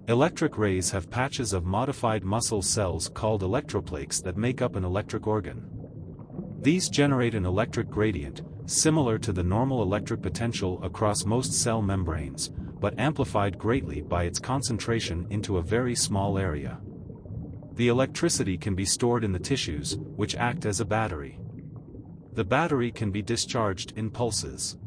Electric rays have patches of modified muscle cells called electroplaques that make up an electric organ. These generate an electric gradient, similar to the normal electric potential across most cell membranes, but amplified greatly by its concentration into a very small area. The electricity can be stored in the tissues, which act as a battery. The battery can be discharged in pulses.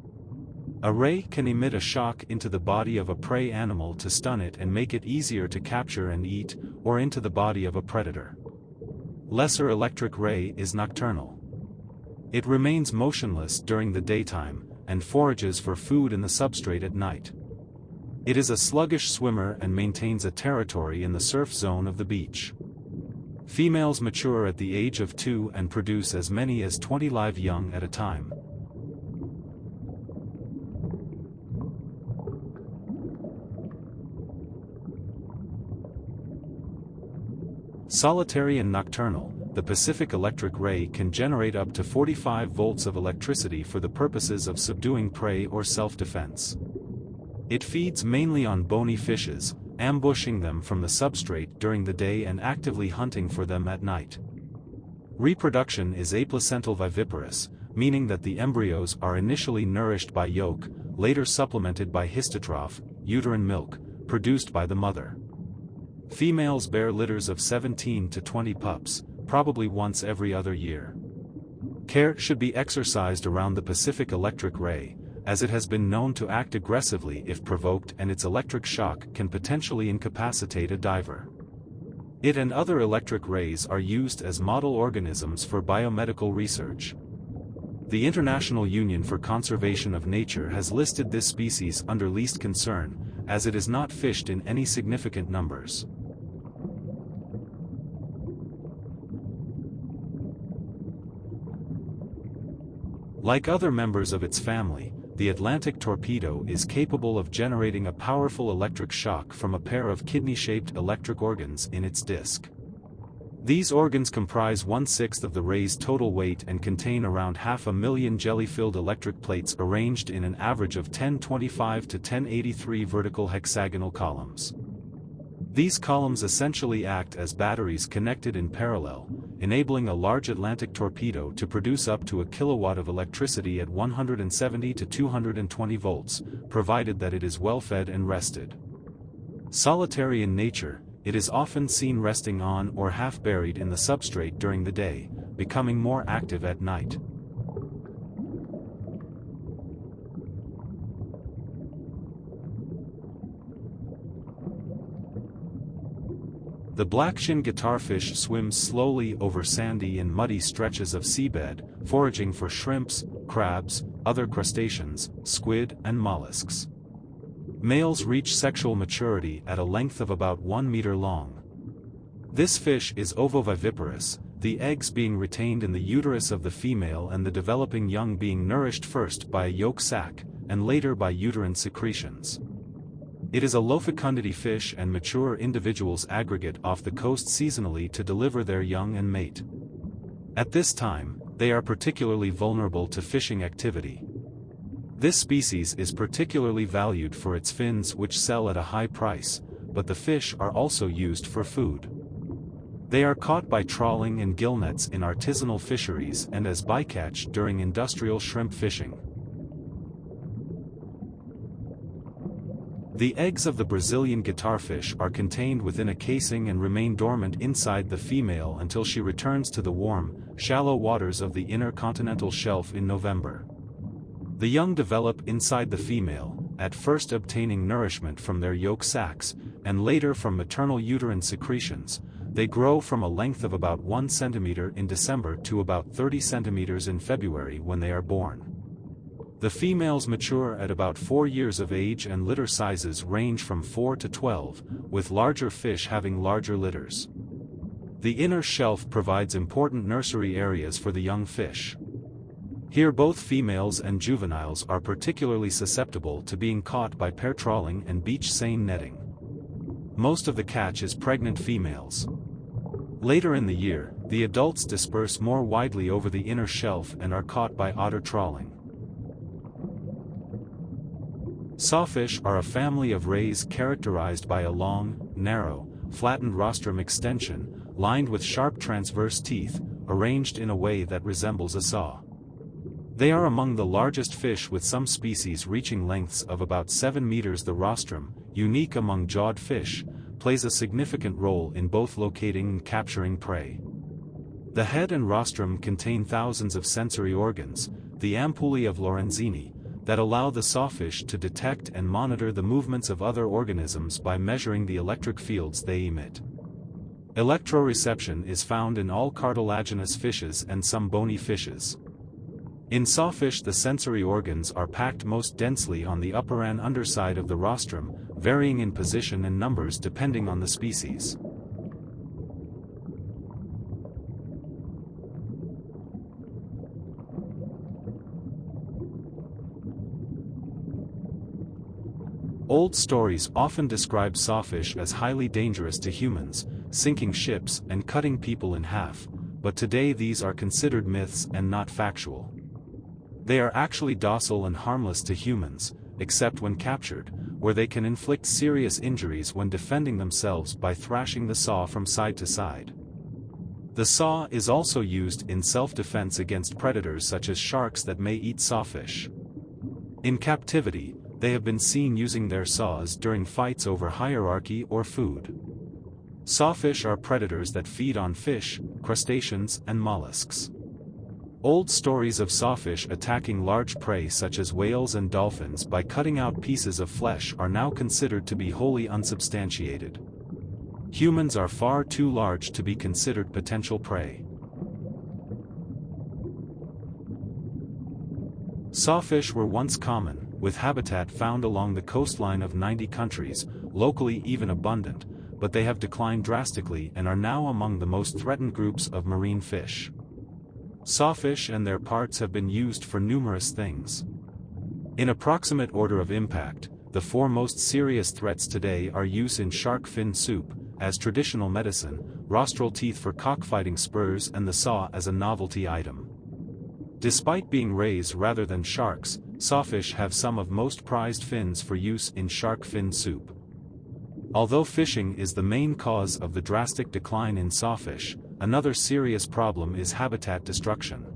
A ray can emit a shock into the body of a prey animal to stun it and make it easier to capture and eat, or into the body of a predator. Lesser electric ray is nocturnal. It remains motionless during the daytime, and forages for food in the substrate at night. It is a sluggish swimmer and maintains a territory in the surf zone of the beach. Females mature at the age of 2 and produce as many as 20 live young at a time. Solitary and nocturnal, the Pacific electric ray can generate up to 45 volts of electricity for the purposes of subduing prey or self-defense. It feeds mainly on bony fishes, ambushing them from the substrate during the day and actively hunting for them at night. Reproduction is aplacental viviparous, meaning that the embryos are initially nourished by yolk, later supplemented by histotroph, uterine milk, produced by the mother. Females bear litters of 17 to 20 pups, probably once every other year. Care should be exercised around the Pacific electric ray, as it has been known to act aggressively if provoked, and its electric shock can potentially incapacitate a diver. It and other electric rays are used as model organisms for biomedical research. The International Union for Conservation of Nature has listed this species under least concern, as it is not fished in any significant numbers. Like other members of its family, the Atlantic torpedo is capable of generating a powerful electric shock from a pair of kidney-shaped electric organs in its disc. These organs comprise 1/6 of the ray's total weight and contain around 500,000 jelly-filled electric plates arranged in an average of 1025 to 1083 vertical hexagonal columns. These columns essentially act as batteries connected in parallel, enabling a large Atlantic torpedo to produce up to a kilowatt of electricity at 170 to 220 volts, provided that it is well fed and rested. Solitary in nature, it is often seen resting on or half buried in the substrate during the day, becoming more active at night. The black-shin guitarfish swims slowly over sandy and muddy stretches of seabed, foraging for shrimps, crabs, other crustaceans, squid, and mollusks. Males reach sexual maturity at a length of about 1 meter long. This fish is ovoviviparous, the eggs being retained in the uterus of the female and the developing young being nourished first by a yolk sac, and later by uterine secretions. It is a low-fecundity fish, and mature individuals aggregate off the coast seasonally to deliver their young and mate. At this time, they are particularly vulnerable to fishing activity. This species is particularly valued for its fins, which sell at a high price, but the fish are also used for food. They are caught by trawling and gill nets in artisanal fisheries and as bycatch during industrial shrimp fishing. The eggs of the Brazilian guitarfish are contained within a casing and remain dormant inside the female until she returns to the warm, shallow waters of the inner continental shelf in November. The young develop inside the female, at first obtaining nourishment from their yolk sacs, and later from maternal uterine secretions. They grow from a length of about 1 centimeter in December to about 30 centimeters in February when they are born. The females mature at about 4 years of age, and litter sizes range from 4 to 12, with larger fish having larger litters. The inner shelf provides important nursery areas for the young fish. Here both females and juveniles are particularly susceptible to being caught by pair trawling and beach seine netting. Most of the catch is pregnant females. Later in the year, the adults disperse more widely over the inner shelf and are caught by otter trawling. Sawfish are a family of rays characterized by a long, narrow, flattened rostrum extension, lined with sharp transverse teeth, arranged in a way that resembles a saw. They are among the largest fish, with some species reaching lengths of about 7 meters. The rostrum, unique among jawed fish, plays a significant role in both locating and capturing prey. The head and rostrum contain thousands of sensory organs, the ampullae of Lorenzini, that allow the sawfish to detect and monitor the movements of other organisms by measuring the electric fields they emit. Electroreception is found in all cartilaginous fishes and some bony fishes. In sawfish, the sensory organs are packed most densely on the upper and underside of the rostrum, varying in position and numbers depending on the species. Old stories often describe sawfish as highly dangerous to humans, sinking ships and cutting people in half, but today these are considered myths and not factual. They are actually docile and harmless to humans, except when captured, where they can inflict serious injuries when defending themselves by thrashing the saw from side to side. The saw is also used in self-defense against predators such as sharks that may eat sawfish. In captivity, they have been seen using their saws during fights over hierarchy or food. Sawfish are predators that feed on fish, crustaceans, and mollusks. Old stories of sawfish attacking large prey such as whales and dolphins by cutting out pieces of flesh are now considered to be wholly unsubstantiated. Humans are far too large to be considered potential prey. Sawfish were once common, with habitat found along the coastline of 90 countries, locally even abundant, but they have declined drastically and are now among the most threatened groups of marine fish. Sawfish and their parts have been used for numerous things. In approximate order of impact, the 4 most serious threats today are use in shark fin soup, as traditional medicine, rostral teeth for cockfighting spurs, and the saw as a novelty item. Despite being rays rather than sharks, sawfish have some of most prized fins for use in shark fin soup. Although fishing is the main cause of the drastic decline in sawfish, another serious problem is habitat destruction.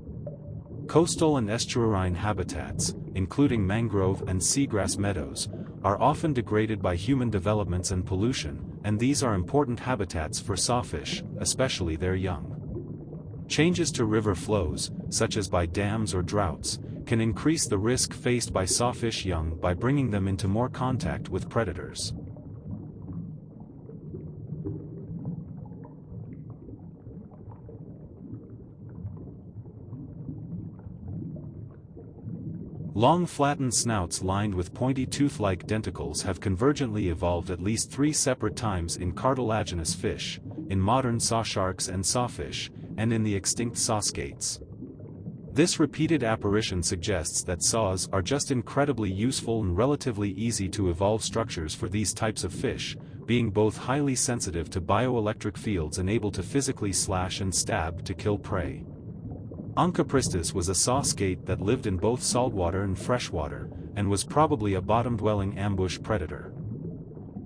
Coastal and estuarine habitats, including mangrove and seagrass meadows, are often degraded by human developments and pollution, and these are important habitats for sawfish, especially their young. Changes to river flows, such as by dams or droughts, can increase the risk faced by sawfish young by bringing them into more contact with predators. Long flattened snouts lined with pointy tooth-like denticles have convergently evolved at least 3 separate times in cartilaginous fish, in modern saw sharks and sawfish, and in the extinct saw skates. This repeated apparition suggests that saws are just incredibly useful and relatively easy to evolve structures for these types of fish, being both highly sensitive to bioelectric fields and able to physically slash and stab to kill prey. Onchopristis was a saw skate that lived in both saltwater and freshwater, and was probably a bottom-dwelling ambush predator.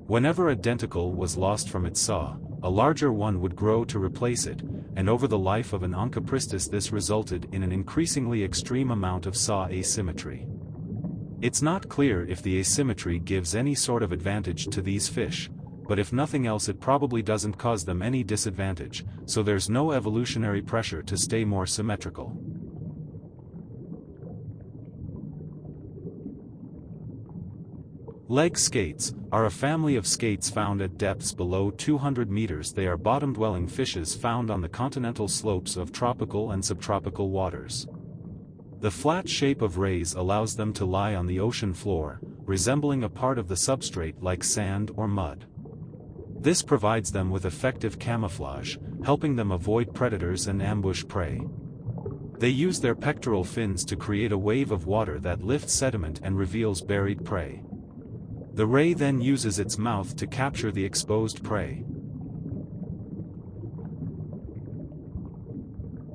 Whenever a denticle was lost from its saw, a larger one would grow to replace it, and over the life of an Onchopristis this resulted in an increasingly extreme amount of saw asymmetry. It's not clear if the asymmetry gives any sort of advantage to these fish, but if nothing else it probably doesn't cause them any disadvantage, so there's no evolutionary pressure to stay more symmetrical. Leg skates are a family of skates found at depths below 200 meters. They are bottom-dwelling fishes found on the continental slopes of tropical and subtropical waters. The flat shape of rays allows them to lie on the ocean floor, resembling a part of the substrate like sand or mud. This provides them with effective camouflage, helping them avoid predators and ambush prey. They use their pectoral fins to create a wave of water that lifts sediment and reveals buried prey. The ray then uses its mouth to capture the exposed prey.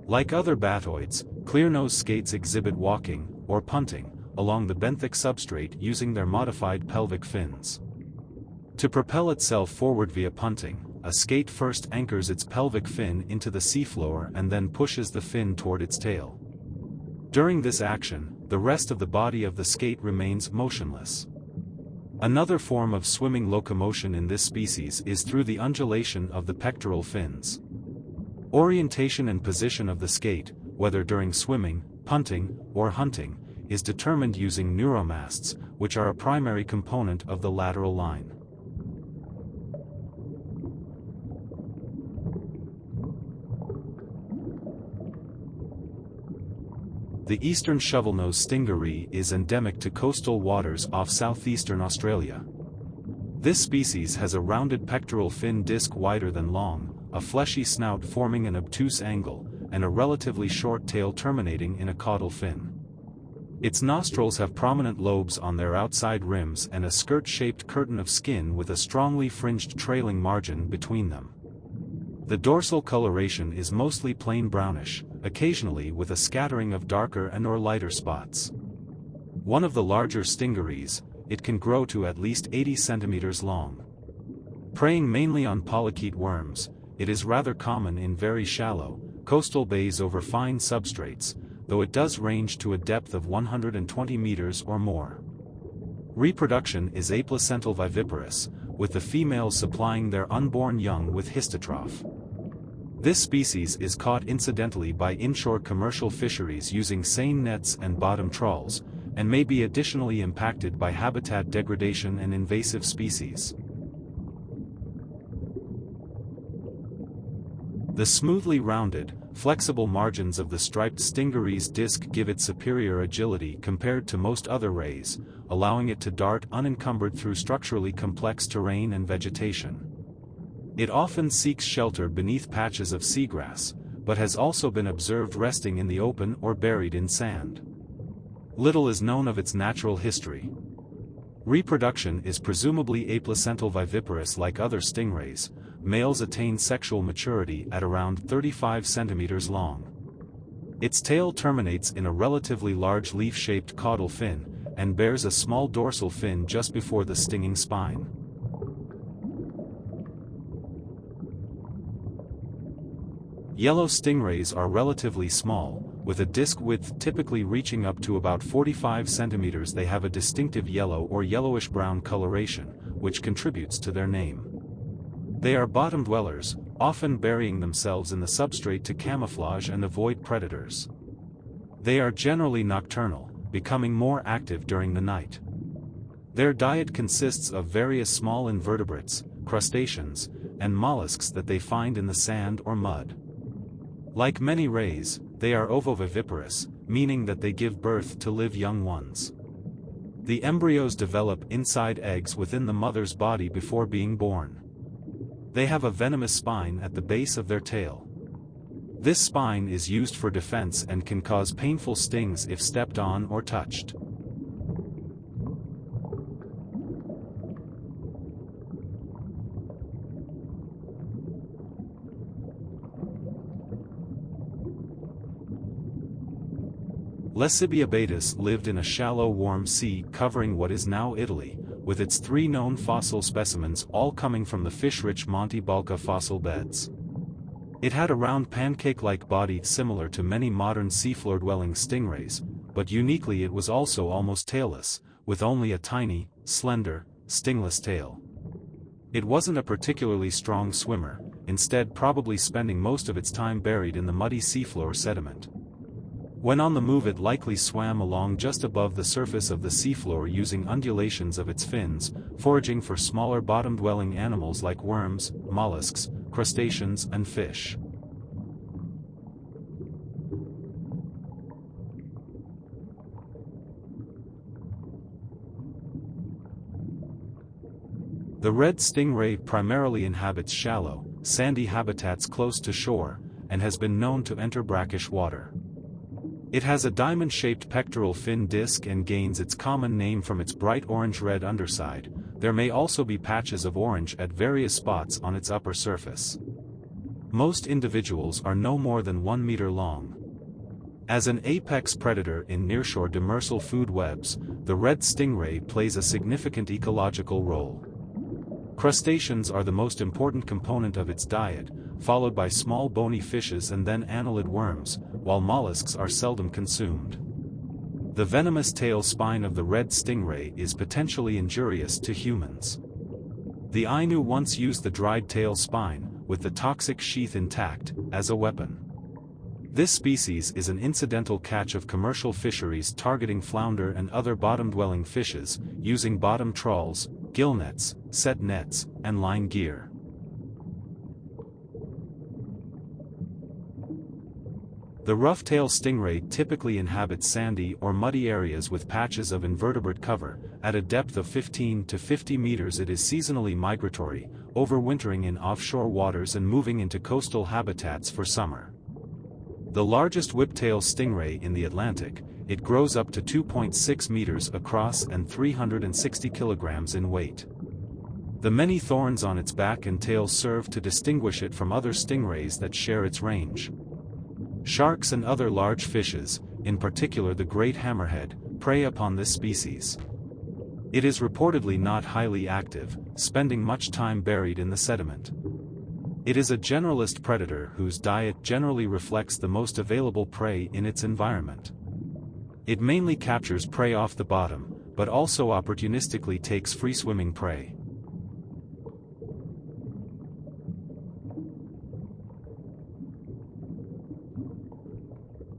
Like other bathoids, clearnose skates exhibit walking, or punting, along the benthic substrate using their modified pelvic fins. To propel itself forward via punting, a skate first anchors its pelvic fin into the seafloor and then pushes the fin toward its tail. During this action, the rest of the body of the skate remains motionless. Another form of swimming locomotion in this species is through the undulation of the pectoral fins. Orientation and position of the skate, whether during swimming, punting, or hunting, is determined using neuromasts, which are a primary component of the lateral line. The eastern shovelnose stingaree is endemic to coastal waters off southeastern Australia. This species has a rounded pectoral fin disc wider than long, a fleshy snout forming an obtuse angle, and a relatively short tail terminating in a caudal fin. Its nostrils have prominent lobes on their outside rims and a skirt-shaped curtain of skin with a strongly fringed trailing margin between them. The dorsal coloration is mostly plain brownish, occasionally with a scattering of darker and/or lighter spots. One of the larger stingarees, it can grow to at least 80 centimeters long. Preying mainly on polychaete worms, it is rather common in very shallow, coastal bays over fine substrates, though it does range to a depth of 120 meters or more. Reproduction is aplacental viviparous, with the females supplying their unborn young with histotroph. This species is caught incidentally by inshore commercial fisheries using seine nets and bottom trawls, and may be additionally impacted by habitat degradation and invasive species. The smoothly rounded, flexible margins of the striped stingaree's disc give it superior agility compared to most other rays, allowing it to dart unencumbered through structurally complex terrain and vegetation. It often seeks shelter beneath patches of seagrass, but has also been observed resting in the open or buried in sand. Little is known of its natural history. Reproduction is presumably aplacental viviparous like other stingrays. Males attain sexual maturity at around 35 centimeters long. Its tail terminates in a relatively large leaf-shaped caudal fin, and bears a small dorsal fin just before the stinging spine. Yellow stingrays are relatively small, with a disc width typically reaching up to about 45 centimeters. They have a distinctive yellow or yellowish-brown coloration, which contributes to their name. They are bottom dwellers, often burying themselves in the substrate to camouflage and avoid predators. They are generally nocturnal, becoming more active during the night. Their diet consists of various small invertebrates, crustaceans, and mollusks that they find in the sand or mud. Like many rays, they are ovoviviparous, meaning that they give birth to live young ones. The embryos develop inside eggs within the mother's body before being born. They have a venomous spine at the base of their tail. This spine is used for defense and can cause painful stings if stepped on or touched. Lesibiobatis lived in a shallow warm sea covering what is now Italy, with its 3 known fossil specimens all coming from the fish-rich Monte Balca fossil beds. It had a round pancake-like body similar to many modern seafloor-dwelling stingrays, but uniquely it was also almost tailless, with only a tiny, slender, stingless tail. It wasn't a particularly strong swimmer, instead probably spending most of its time buried in the muddy seafloor sediment. When on the move it likely swam along just above the surface of the seafloor using undulations of its fins, foraging for smaller bottom-dwelling animals like worms, mollusks, crustaceans and fish. The red stingray primarily inhabits shallow, sandy habitats close to shore, and has been known to enter brackish water. It has a diamond-shaped pectoral fin disc and gains its common name from its bright orange-red underside. There may also be patches of orange at various spots on its upper surface. Most individuals are no more than 1 meter long. As an apex predator in nearshore demersal food webs, the red stingray plays a significant ecological role. Crustaceans are the most important component of its diet, followed by small bony fishes and then annelid worms, while mollusks are seldom consumed. The venomous tail spine of the red stingray is potentially injurious to humans. The Ainu once used the dried tail spine, with the toxic sheath intact, as a weapon. This species is an incidental catch of commercial fisheries targeting flounder and other bottom-dwelling fishes, using bottom trawls, gill nets, set nets, and line gear. The rough-tail stingray typically inhabits sandy or muddy areas with patches of invertebrate cover. At a depth of 15 to 50 meters it is seasonally migratory, overwintering in offshore waters and moving into coastal habitats for summer. The largest whiptail stingray in the Atlantic, it grows up to 2.6 meters across and 360 kilograms in weight. The many thorns on its back and tail serve to distinguish it from other stingrays that share its range. Sharks and other large fishes, in particular the great hammerhead, prey upon this species. It is reportedly not highly active, spending much time buried in the sediment. It is a generalist predator whose diet generally reflects the most available prey in its environment. It mainly captures prey off the bottom, but also opportunistically takes free-swimming prey.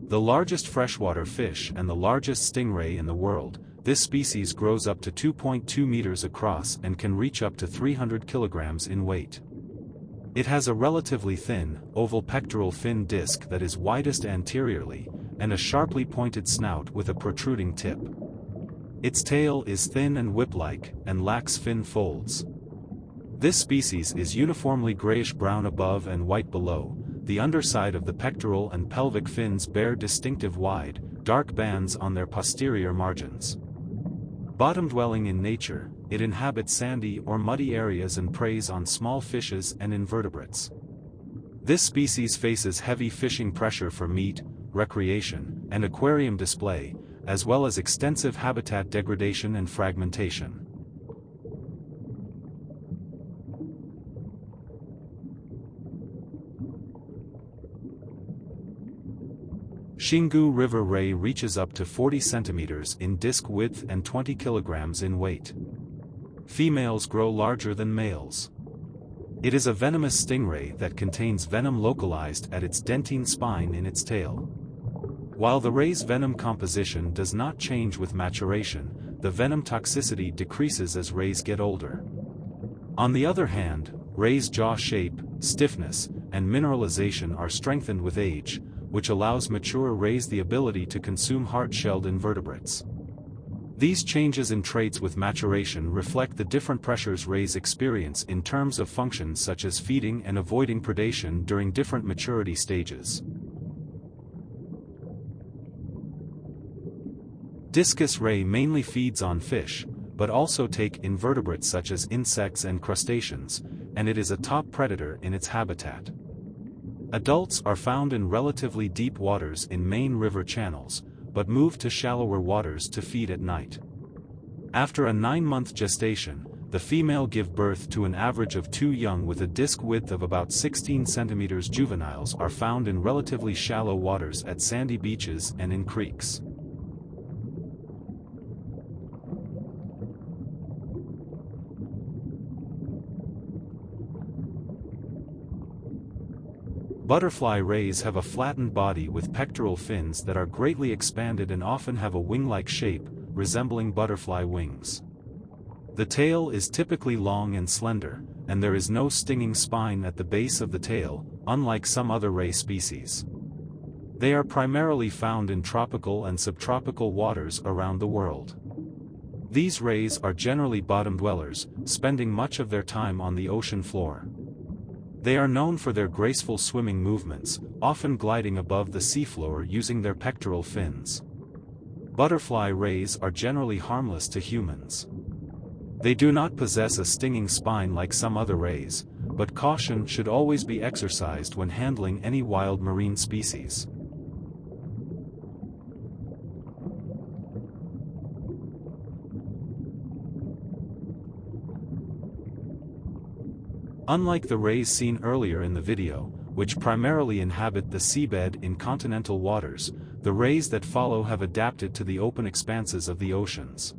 The largest freshwater fish and the largest stingray in the world, this species grows up to 2.2 meters across and can reach up to 300 kilograms in weight. It has a relatively thin, oval pectoral fin disc that is widest anteriorly, and a sharply pointed snout with a protruding tip. Its tail is thin and whip-like, and lacks fin folds. This species is uniformly grayish-brown above and white below. The underside of the pectoral and pelvic fins bear distinctive wide, dark bands on their posterior margins. Bottom-dwelling in nature, it inhabits sandy or muddy areas and preys on small fishes and invertebrates. This species faces heavy fishing pressure for meat, recreation, and aquarium display, as well as extensive habitat degradation and fragmentation. Xingu River ray reaches up to 40 centimeters in disc width and 20 kilograms in weight. Females grow larger than males. It is a venomous stingray that contains venom localized at its dentine spine in its tail. While the ray's venom composition does not change with maturation, the venom toxicity decreases as rays get older. On the other hand, ray's jaw shape, stiffness, and mineralization are strengthened with age, which allows mature rays the ability to consume hard-shelled invertebrates. These changes in traits with maturation reflect the different pressures rays experience in terms of functions such as feeding and avoiding predation during different maturity stages. Discus ray mainly feeds on fish, but also take invertebrates such as insects and crustaceans, and it is a top predator in its habitat. Adults are found in relatively deep waters in main river channels, but move to shallower waters to feed at night. After a 9-month gestation, the female give birth to an average of 2 young with a disc width of about 16 centimeters. Juveniles are found in relatively shallow waters at sandy beaches and in creeks. Butterfly rays have a flattened body with pectoral fins that are greatly expanded and often have a wing-like shape, resembling butterfly wings. The tail is typically long and slender, and there is no stinging spine at the base of the tail, unlike some other ray species. They are primarily found in tropical and subtropical waters around the world. These rays are generally bottom dwellers, spending much of their time on the ocean floor. They are known for their graceful swimming movements, often gliding above the seafloor using their pectoral fins. Butterfly rays are generally harmless to humans. They do not possess a stinging spine like some other rays, but caution should always be exercised when handling any wild marine species. Unlike the rays seen earlier in the video, which primarily inhabit the seabed in continental waters, the rays that follow have adapted to the open expanses of the oceans.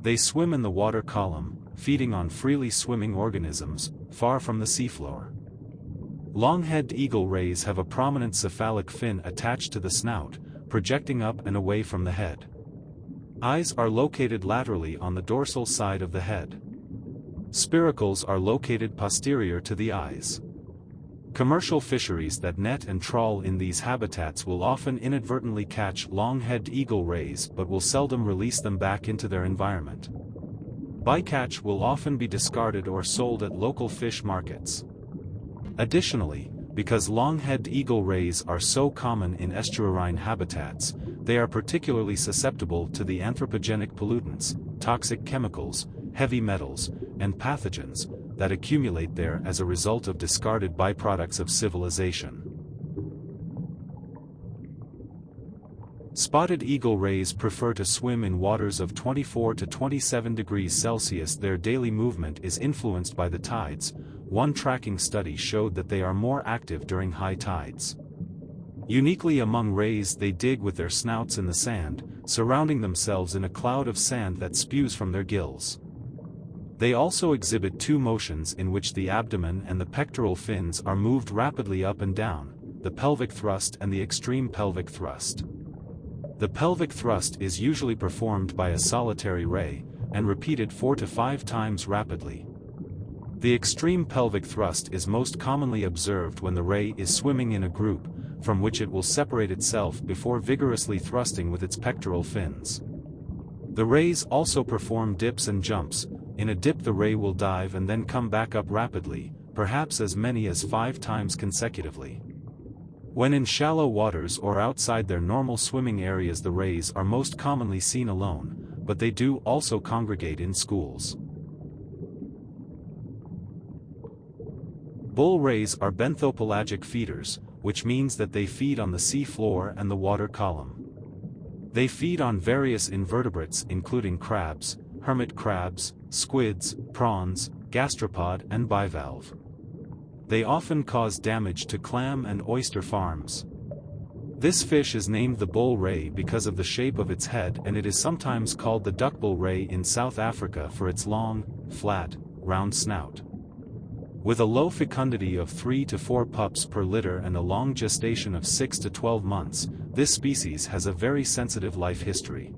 They swim in the water column, feeding on freely swimming organisms, far from the seafloor. Long-headed eagle rays have a prominent cephalic fin attached to the snout, projecting up and away from the head. Eyes are located laterally on the dorsal side of the head. Spiracles are located posterior to the eyes. Commercial fisheries that net and trawl in these habitats will often inadvertently catch long-headed eagle rays but will seldom release them back into their environment. Bycatch will often be discarded or sold at local fish markets. Additionally, because long-headed eagle rays are so common in estuarine habitats, they are particularly susceptible to the anthropogenic pollutants, toxic chemicals, heavy metals, and pathogens that accumulate there as a result of discarded byproducts of civilization. Spotted eagle rays prefer to swim in waters of 24 to 27 degrees Celsius. Their daily movement is influenced by the tides. One tracking study showed that they are more active during high tides. Uniquely among rays, they dig with their snouts in the sand, surrounding themselves in a cloud of sand that spews from their gills. They also exhibit two motions in which the abdomen and the pectoral fins are moved rapidly up and down, the pelvic thrust and the extreme pelvic thrust. The pelvic thrust is usually performed by a solitary ray, and repeated 4 to 5 times rapidly. The extreme pelvic thrust is most commonly observed when the ray is swimming in a group, from which it will separate itself before vigorously thrusting with its pectoral fins. The rays also perform dips and jumps. In a dip the ray will dive and then come back up rapidly, perhaps as many as 5 times consecutively. When in shallow waters or outside their normal swimming areas, the rays are most commonly seen alone, but they do also congregate in schools. Bull rays are benthopelagic feeders, which means that they feed on the sea floor and the water column. They feed on various invertebrates including crabs, hermit crabs, squids, prawns, gastropod and bivalve. They often cause damage to clam and oyster farms. This fish is named the bull ray because of the shape of its head, and it is sometimes called the duckbull ray in South Africa for its long, flat, round snout. With a low fecundity of 3 to 4 pups per litter and a long gestation of 6 to 12 months, this species has a very sensitive life history.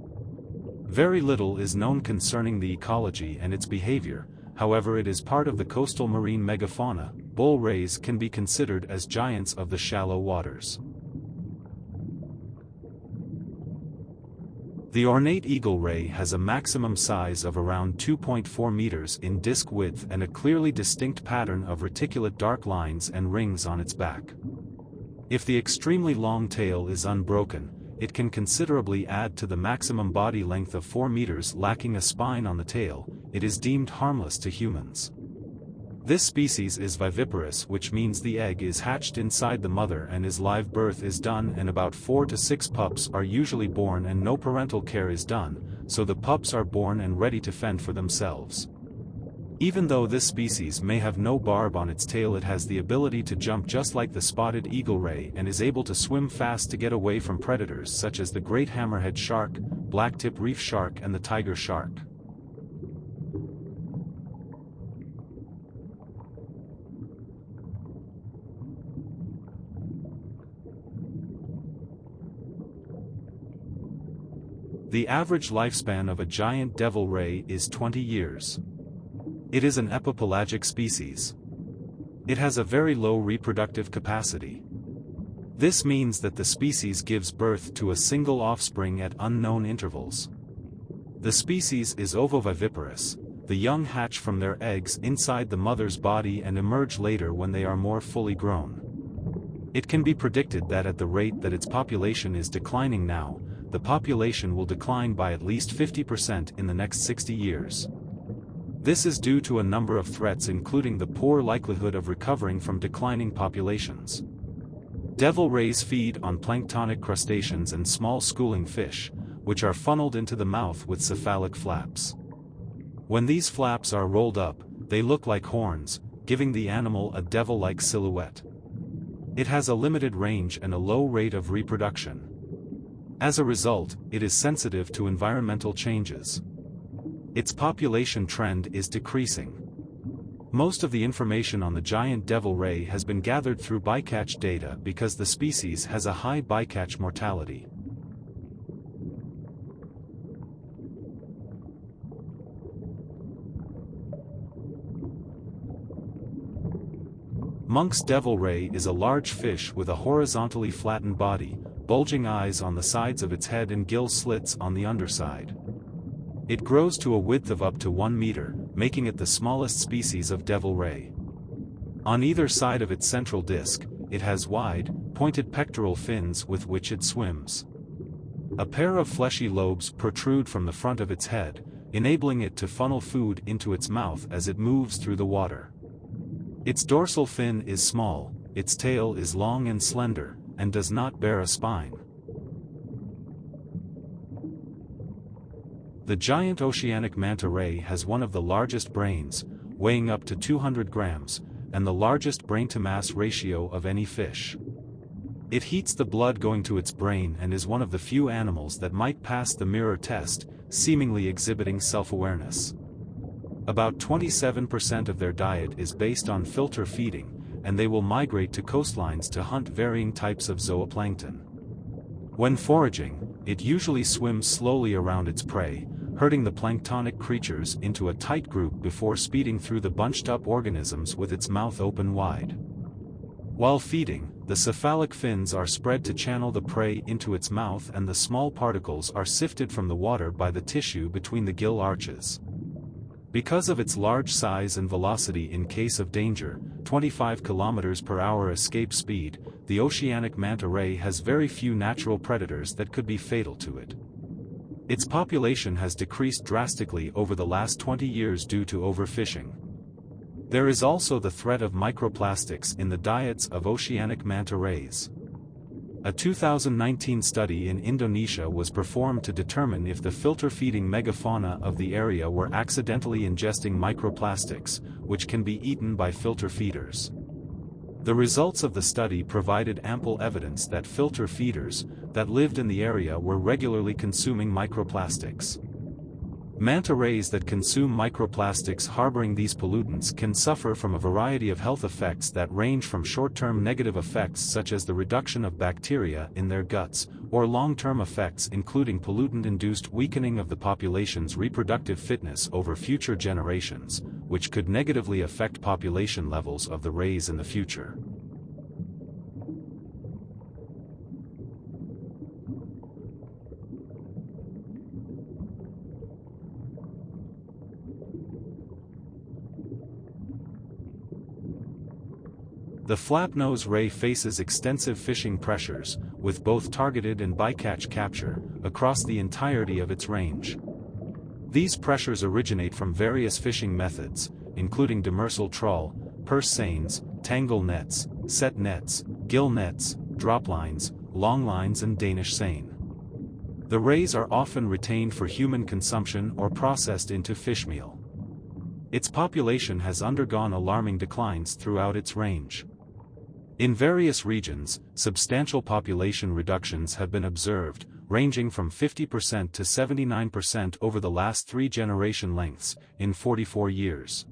Very little is known concerning the ecology and its behavior, however it is part of the coastal marine megafauna. Bull rays can be considered as giants of the shallow waters. The ornate eagle ray has a maximum size of around 2.4 meters in disc width and a clearly distinct pattern of reticulate dark lines and rings on its back. If the extremely long tail is unbroken, it can considerably add to the maximum body length of 4 meters. Lacking a spine on the tail, it is deemed harmless to humans. This species is viviparous, which means the egg is hatched inside the mother and its live birth is done, and about 4 to 6 pups are usually born and no parental care is done, so the pups are born and ready to fend for themselves. Even though this species may have no barb on its tail, it has the ability to jump just like the spotted eagle ray and is able to swim fast to get away from predators such as the great hammerhead shark, blacktip reef shark and the tiger shark. The average lifespan of a giant devil ray is 20 years. It is an epipelagic species. It has a very low reproductive capacity. This means that the species gives birth to a single offspring at unknown intervals. The species is ovoviviparous. The young hatch from their eggs inside the mother's body and emerge later when they are more fully grown. It can be predicted that at the rate that its population is declining now, the population will decline by at least 50% in the next 60 years. This is due to a number of threats, including the poor likelihood of recovering from declining populations. Devil rays feed on planktonic crustaceans and small schooling fish, which are funneled into the mouth with cephalic flaps. When these flaps are rolled up, they look like horns, giving the animal a devil-like silhouette. It has a limited range and a low rate of reproduction. As a result, it is sensitive to environmental changes. Its population trend is decreasing. Most of the information on the giant devil ray has been gathered through bycatch data because the species has a high bycatch mortality. Monk's devil ray is a large fish with a horizontally flattened body, bulging eyes on the sides of its head and gill slits on the underside. It grows to a width of up to 1 meter, making it the smallest species of devil ray. On either side of its central disc, it has wide, pointed pectoral fins with which it swims. A pair of fleshy lobes protrude from the front of its head, enabling it to funnel food into its mouth as it moves through the water. Its dorsal fin is small, its tail is long and slender, and does not bear a spine. The giant oceanic manta ray has one of the largest brains, weighing up to 200 grams, and the largest brain-to-mass ratio of any fish. It heats the blood going to its brain and is one of the few animals that might pass the mirror test, seemingly exhibiting self-awareness. About 27% of their diet is based on filter feeding, and they will migrate to coastlines to hunt varying types of zooplankton. When foraging, it usually swims slowly around its prey, herding the planktonic creatures into a tight group before speeding through the bunched-up organisms with its mouth open wide. While feeding, the cephalic fins are spread to channel the prey into its mouth and the small particles are sifted from the water by the tissue between the gill arches. Because of its large size and velocity in case of danger, 25 km/h escape speed, the oceanic manta ray has very few natural predators that could be fatal to it. Its population has decreased drastically over the last 20 years due to overfishing. There is also the threat of microplastics in the diets of oceanic manta rays. A 2019 study in Indonesia was performed to determine if the filter-feeding megafauna of the area were accidentally ingesting microplastics, which can be eaten by filter feeders. The results of the study provided ample evidence that filter feeders that lived in the area were regularly consuming microplastics. Manta rays that consume microplastics harboring these pollutants can suffer from a variety of health effects that range from short-term negative effects such as the reduction of bacteria in their guts, or long-term effects including pollutant-induced weakening of the population's reproductive fitness over future generations, which could negatively affect population levels of the rays in the future. The flapnose ray faces extensive fishing pressures, with both targeted and bycatch capture, across the entirety of its range. These pressures originate from various fishing methods, including demersal trawl, purse seines, tangle nets, set nets, gill nets, drop lines, long lines and Danish seine. The rays are often retained for human consumption or processed into fish meal. Its population has undergone alarming declines throughout its range. In various regions, substantial population reductions have been observed, ranging from 50% to 79% over the last 3 generation lengths, in 44 years.